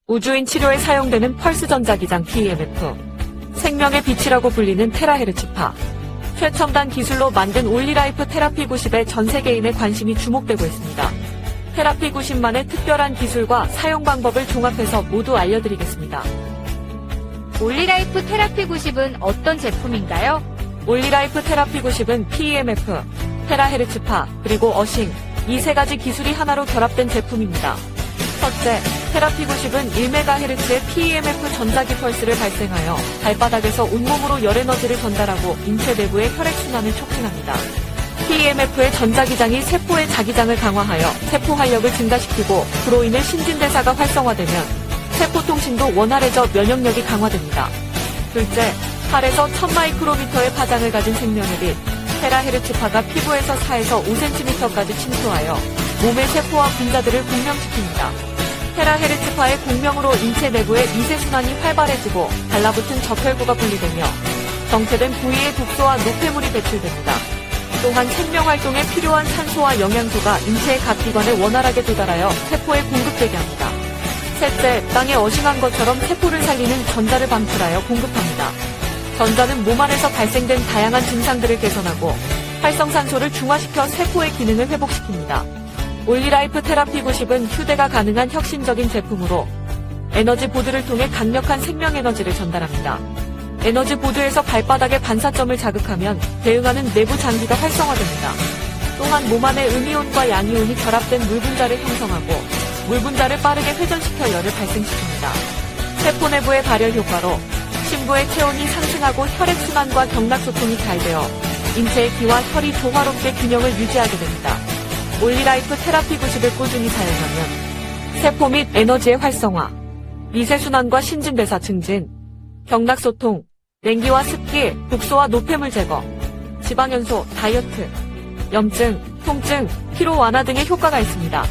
우주인 치료에 사용되는 펄스 전자기장 PEMF. 생명의 빛이라고 불리는 테라헤르츠파. 최첨단 기술로 만든 올리라이프 테라피 90에 전 세계인의 관심이 주목되고 있습니다. 테라피 90만의 특별한 기술과 사용 방법을 종합해서 모두 알려드리겠습니다. 올리라이프 테라피 90은 어떤 제품인가요? 올리라이프 테라피 90은 PEMF, 테라헤르츠파, 그리고 어싱, 이 세 가지 기술이 하나로 결합된 제품입니다. 첫째, 테라피 90은 1MHz의 PEMF 전자기 펄스를 발생하여 발바닥에서 온몸으로 열 에너지를 전달하고 인체 내부의 혈액순환을 촉진합니다. PEMF의 전자기장이 세포의 자기장을 강화하여 세포 활력을 증가시키고 그로 인해 신진대사가 활성화되면 세포 통신도 원활해져 면역력이 강화됩니다. 둘째, 8에서 1000마이크로미터의 파장을 가진 생명의 빛, 테라헤르츠파가 피부에서 4에서 5cm까지 침투하여 몸의 세포와 분자들을 공명시킵니다. 테라헤르츠파의 공명으로 인체 내부의 미세순환이 활발해지고 달라붙은 적혈구가 분리되며 정체된 부위의 독소와 노폐물이 배출됩니다. 또한 생명활동에 필요한 산소와 영양소가 인체의 각 기관에 원활하게 도달하여 세포에 공급되게 합니다. 셋째, 땅에 어싱한 것처럼 세포를 살리는 전자를 방출하여 공급합니다. 전자는 몸 안에서 발생된 다양한 증상들을 개선하고 활성산소를 중화시켜 세포의 기능을 회복시킵니다. 올리라이프 테라피 90은 휴대가 가능한 혁신적인 제품으로 에너지 보드를 통해 강력한 생명 에너지를 전달합니다. 에너지 보드에서 발바닥의 반사점을 자극하면 대응하는 내부 장기가 활성화됩니다. 또한 몸 안에 음이온과 양이온이 결합된 물 분자를 형성하고 물 분자를 빠르게 회전시켜 열을 발생시킵니다. 세포 내부의 발열 효과로 심부의 체온이 상승하고 혈액순환과 경락소통이 잘 되어 인체의 기와 혈이 조화롭게 균형을 유지하게 됩니다. 올리라이프 테라피 90을 꾸준히 사용하면 세포 및 에너지의 활성화, 미세순환과 신진대사 증진, 경락소통, 냉기와 습기, 독소와 노폐물 제거, 지방연소, 다이어트, 염증, 통증, 피로 완화 등의 효과가 있습니다.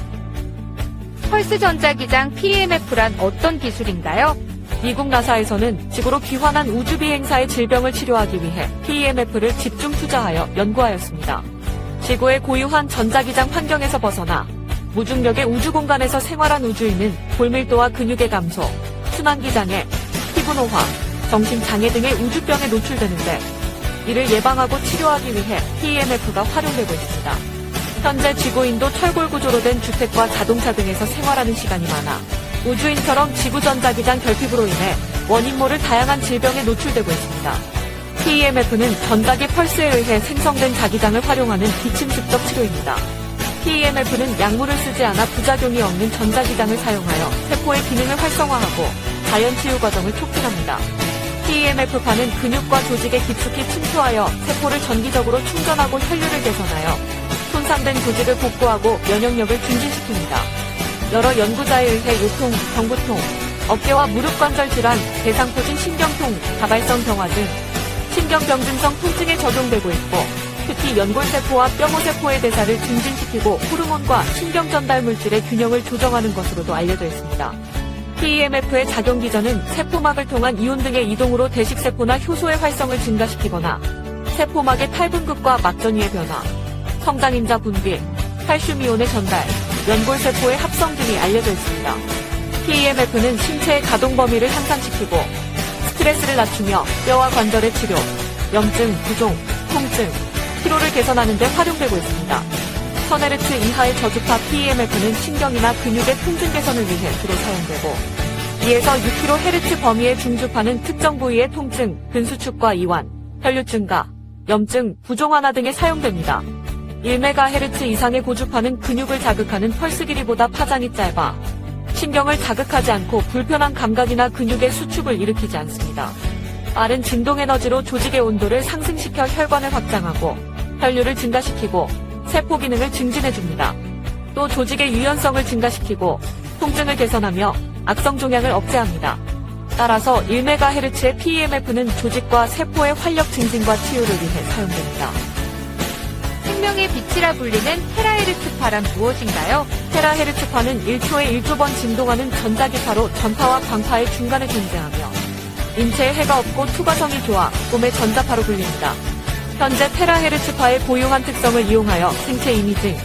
펄스 전자기장 PEMF란 어떤 기술인가요? 미국 나사에서는 지구로 귀환한 우주비행사의 질병을 치료하기 위해 PEMF를 집중 투자하여 연구하였습니다. 지구의 고유한 전자기장 환경에서 벗어나 무중력의 우주공간에서 생활한 우주인은 골밀도와 근육의 감소, 순환기장애, 피부노화, 정신장애 등의 우주병에 노출되는데 이를 예방하고 치료하기 위해 PEMF가 활용되고 있습니다. 현재 지구인도 철골 구조로 된 주택과 자동차 등에서 생활하는 시간이 많아 우주인처럼 지구 전자기장 결핍으로 인해 원인 모를 다양한 질병에 노출되고 있습니다. PEMF는 전자기 펄스에 의해 생성된 자기장을 활용하는 비침습적 치료입니다. PEMF는 약물을 쓰지 않아 부작용이 없는 전자기장을 사용하여 세포의 기능을 활성화하고 자연치유 과정을 촉진합니다. PEMF파는 근육과 조직에 깊숙이 침투하여 세포를 전기적으로 충전하고 혈류를 개선하여 손상된 조직을 복구하고 면역력을 증진시킵니다. 여러 연구자에 의해 요통, 경부통, 어깨와 무릎 관절 질환, 대상포진 신경통, 다발성 경화 등 신경병증성 통증에 적용되고 있고 특히 연골세포와 뼈모세포의 대사를 증진시키고 호르몬과 신경전달 물질의 균형을 조정하는 것으로도 알려져 있습니다. PEMF의 작용 기전은 세포막을 통한 이온 등의 이동으로 대식세포나 효소의 활성을 증가시키거나 세포막의 탈분급과 막전이의 변화, 성장인자 분비, 칼슘이온의 전달, 연골세포의 합성 등이 알려져 있습니다. PEMF는 신체의 가동 범위를 향상시키고 스트레스를 낮추며 뼈와 관절의 치료, 염증, 부종, 통증, 피로를 개선하는 데 활용되고 있습니다. 1000Hz 이하의 저주파 PEMF는 신경이나 근육의 통증 개선을 위해 주로 사용되고 2에서 6kHz 범위의 중주파는 특정 부위의 통증, 근수축과 이완, 혈류 증가, 염증, 부종 완화 등에 사용됩니다. 1MHz 이상의 고주파는 근육을 자극하는 펄스 길이보다 파장이 짧아 신경을 자극하지 않고 불편한 감각이나 근육의 수축을 일으키지 않습니다. 빠른 진동 에너지로 조직의 온도를 상승시켜 혈관을 확장하고 혈류를 증가시키고 세포 기능을 증진해줍니다. 또 조직의 유연성을 증가시키고 통증을 개선하며 악성 종양을 억제합니다. 따라서 1MHz의 PEMF는 조직과 세포의 활력 증진과 치유를 위해 사용됩니다. 생명의 빛이라 불리는 테라헤르츠파란 무엇인가요? 테라헤르츠파는 1초에 1조 번 진동하는 전자기파로 전파와 광파의 중간에 존재하며 인체에 해가 없고 투과성이 좋아 꿈의 전자파로 불립니다. 현재 테라헤르츠파의 고유한 특성을 이용하여 생체 이미징,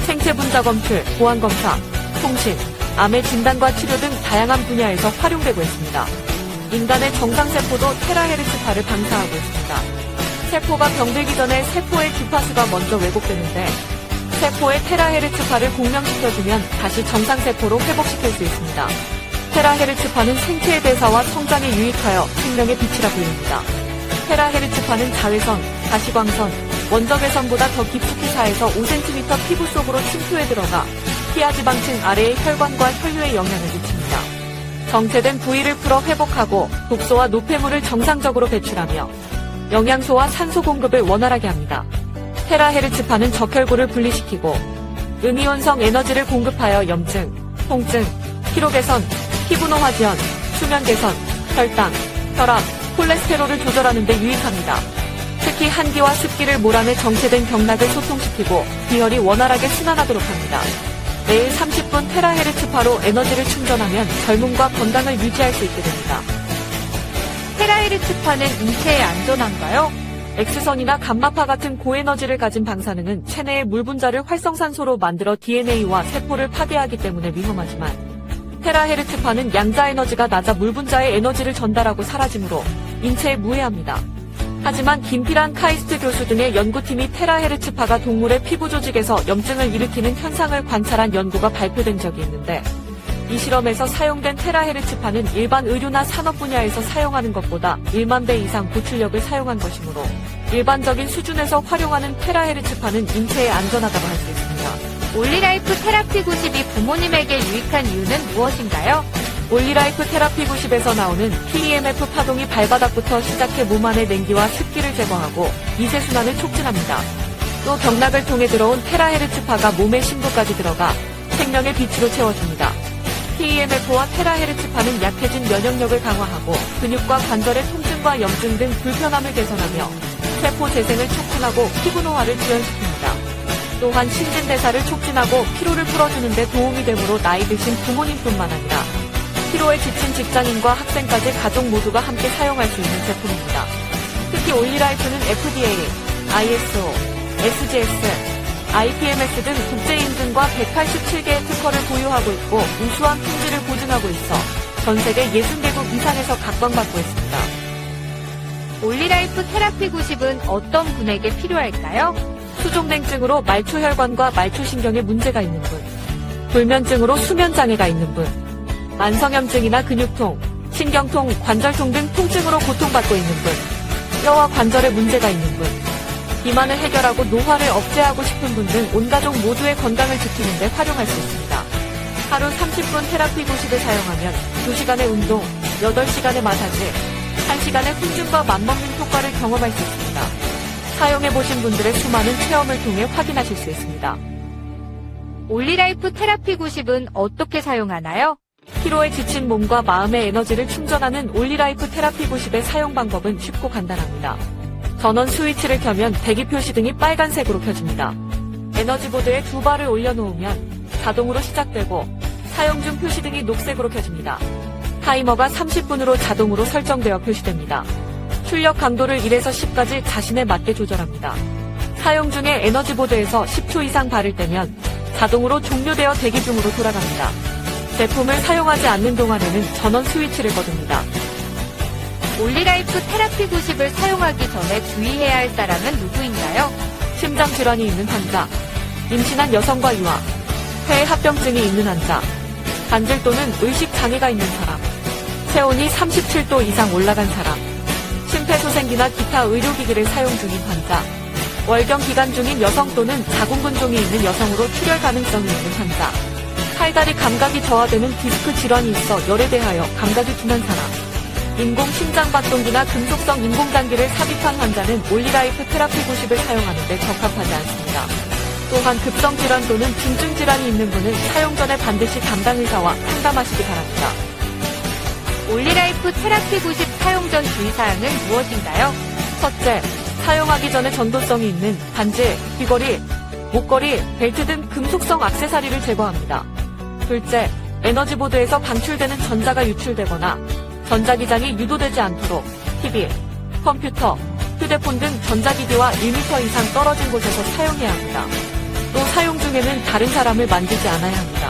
생체 분자 검출, 보안 검사, 통신, 암의 진단과 치료 등 다양한 분야에서 활용되고 있습니다. 인간의 정상세포도 테라헤르츠파를 방사하고 있습니다. 세포가 병들기 전에 세포의 주파수가 먼저 왜곡되는데 세포의 테라헤르츠파를 공명시켜주면 다시 정상세포로 회복시킬 수 있습니다. 테라헤르츠파는 생체의 대사와 성장에 유익하여 생명의 빛이라 불립니다. 테라헤르츠파는 자외선, 가시광선, 원적외선보다 더 깊숙이 4에서 5cm 피부 속으로 침투해 들어가 피하지방층 아래의 혈관과 혈류에 영향을 미칩니다. 정체된 부위를 풀어 회복하고 독소와 노폐물을 정상적으로 배출하며 영양소와 산소 공급을 원활하게 합니다. 테라헤르츠파는 적혈구를 분리시키고 음이온성 에너지를 공급하여 염증, 통증, 피로 개선, 피부 노화 지연, 수면 개선, 혈당, 혈압, 콜레스테롤을 조절하는 데 유익합니다. 특히 한기와 습기를 몰아내 정체된 경락을 소통시키고 비혈이 원활하게 순환하도록 합니다. 매일 30분 테라헤르츠파로 에너지를 충전하면 젊음과 건강을 유지할 수 있게 됩니다. 테라헤르츠파는 인체에 안전한가요? X선이나 감마파 같은 고에너지를 가진 방사능은 체내의 물 분자를 활성산소로 만들어 DNA와 세포를 파괴하기 때문에 위험하지만 테라헤르츠파는 양자 에너지가 낮아 물 분자의 에너지를 전달하고 사라지므로 인체에 무해합니다. 하지만 김필한 카이스트 교수 등의 연구팀이 테라헤르츠파가 동물의 피부 조직에서 염증을 일으키는 현상을 관찰한 연구가 발표된 적이 있는데 이 실험에서 사용된 테라헤르츠파는 일반 의료나 산업 분야에서 사용하는 것보다 1만 배 이상 고출력을 사용한 것이므로 일반적인 수준에서 활용하는 테라헤르츠파는 인체에 안전하다고 할 수 있습니다. 올리라이프 테라피 90이 부모님에게 유익한 이유는 무엇인가요? 올리라이프 테라피 90에서 나오는 PEMF 파동이 발바닥부터 시작해 몸 안의 냉기와 습기를 제거하고 미세순환을 촉진합니다. 또 경락을 통해 들어온 테라헤르츠파가 몸의 심부까지 들어가 생명의 빛으로 채워줍니다. PEMF와 테라헤르츠파는 약해진 면역력을 강화하고 근육과 관절의 통증과 염증 등 불편함을 개선하며 세포 재생을 촉진하고 피부 노화를 지연시킵니다. 또한 신진대사를 촉진하고 피로를 풀어주는 데 도움이 되므로 나이 드신 부모님뿐만 아니라 피로에 지친 직장인과 학생까지 가족 모두가 함께 사용할 수 있는 제품입니다. 특히 올리라이프는 FDA, ISO, SGS, IPMS 등 국제인증과 187개의 특허를 보유하고 있고 우수한 품질을 보증하고 있어 전 세계 60개국 이상에서 각광받고 있습니다. 올리라이프 테라피 90은 어떤 분에게 필요할까요? 수족냉증으로 말초혈관과 말초신경에 문제가 있는 분, 불면증으로 수면장애가 있는 분, 만성염증이나 근육통, 신경통, 관절통 등 통증으로 고통받고 있는 분, 뼈와 관절에 문제가 있는 분, 비만을 해결하고 노화를 억제하고 싶은 분 등 온 가족 모두의 건강을 지키는 데 활용할 수 있습니다. 하루 30분 테라피 90을 사용하면 2시간의 운동, 8시간의 마사지, 1시간의 훈증과 맞먹는 효과를 경험할 수 있습니다. 사용해보신 분들의 수많은 체험을 통해 확인하실 수 있습니다. 올리라이프 테라피 90은 어떻게 사용하나요? 피로에 지친 몸과 마음의 에너지를 충전하는 올리라이프 테라피 90의 사용 방법은 쉽고 간단합니다. 전원 스위치를 켜면 대기 표시등이 빨간색으로 켜집니다. 에너지보드에 2발을 올려놓으면 자동으로 시작되고 사용 중 표시등이 녹색으로 켜집니다. 타이머가 30분으로 자동으로 설정되어 표시됩니다. 출력 강도를 1에서 10까지 자신에 맞게 조절합니다. 사용 중에 에너지보드에서 10초 이상 발을 떼면 자동으로 종료되어 대기 중으로 돌아갑니다. 제품을 사용하지 않는 동안에는 전원 스위치를 거둡니다. 올리라이프 테라피 90을 사용하기 전에 주의해야 할 사람은 누구인가요? 심장질환이 있는 환자, 임신한 여성과 유아, 폐합병증이 있는 환자, 관절 또는 의식장애가 있는 사람, 체온이 37도 이상 올라간 사람, 심폐소생기나 기타 의료기기를 사용 중인 환자, 월경 기간 중인 여성 또는 자궁근종이 있는 여성으로 출혈 가능성이 있는 환자, 팔다리 감각이 저하되는 디스크 질환이 있어 열에 대하여 감각이 둔한 사람, 인공심장박동기나 금속성 인공장기를 삽입한 환자는 올리라이프 테라피 90을 사용하는 데 적합하지 않습니다. 또한 급성질환 또는 중증질환이 있는 분은 사용 전에 반드시 담당 의사와 상담하시기 바랍니다. 올리라이프 테라피 90 사용 전 주의사항은 무엇인가요? 첫째, 사용하기 전에 전도성이 있는 반지, 귀걸이, 목걸이, 벨트 등 금속성 액세서리를 제거합니다. 둘째, 에너지보드에서 방출되는 전자가 유출되거나 전자기장이 유도되지 않도록 TV, 컴퓨터, 휴대폰 등 전자기기와 1m 이상 떨어진 곳에서 사용해야 합니다. 또 사용 중에는 다른 사람을 만지지 않아야 합니다.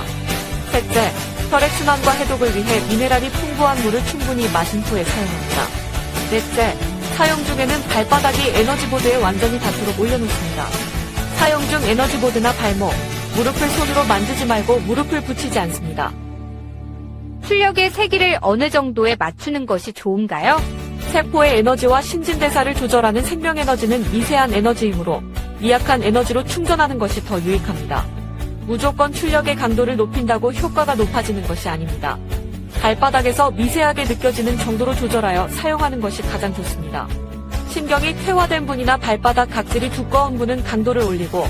셋째, 혈액 순환과 해독을 위해 미네랄이 풍부한 물을 충분히 마신 후에 사용합니다. 넷째, 사용 중에는 발바닥이 에너지보드에 완전히 닿도록 올려놓습니다. 사용 중 에너지보드나 발목, 무릎을 손으로 만지지 말고 무릎을 붙이지 않습니다. 출력의 세기를 어느 정도에 맞추는 것이 좋은가요? 세포의 에너지와 신진대사를 조절하는 생명에너지는 미세한 에너지이므로 미약한 에너지로 충전하는 것이 더 유익합니다. 무조건 출력의 강도를 높인다고 효과가 높아지는 것이 아닙니다. 발바닥에서 미세하게 느껴지는 정도로 조절하여 사용하는 것이 가장 좋습니다. 신경이 퇴화된 분이나 발바닥 각질이 두꺼운 분은 강도를 올리고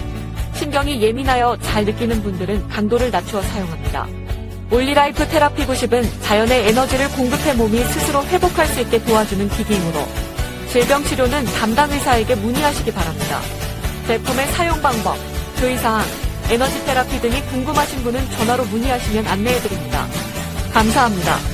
신경이 예민하여 잘 느끼는 분들은 강도를 낮추어 사용합니다. 올리라이프 테라피 90은 자연의 에너지를 공급해 몸이 스스로 회복할 수 있게 도와주는 기기이므로 질병 치료는 담당 의사에게 문의하시기 바랍니다. 제품의 사용 방법, 주의사항, 에너지 테라피 등이 궁금하신 분은 전화로 문의하시면 안내해드립니다. 감사합니다.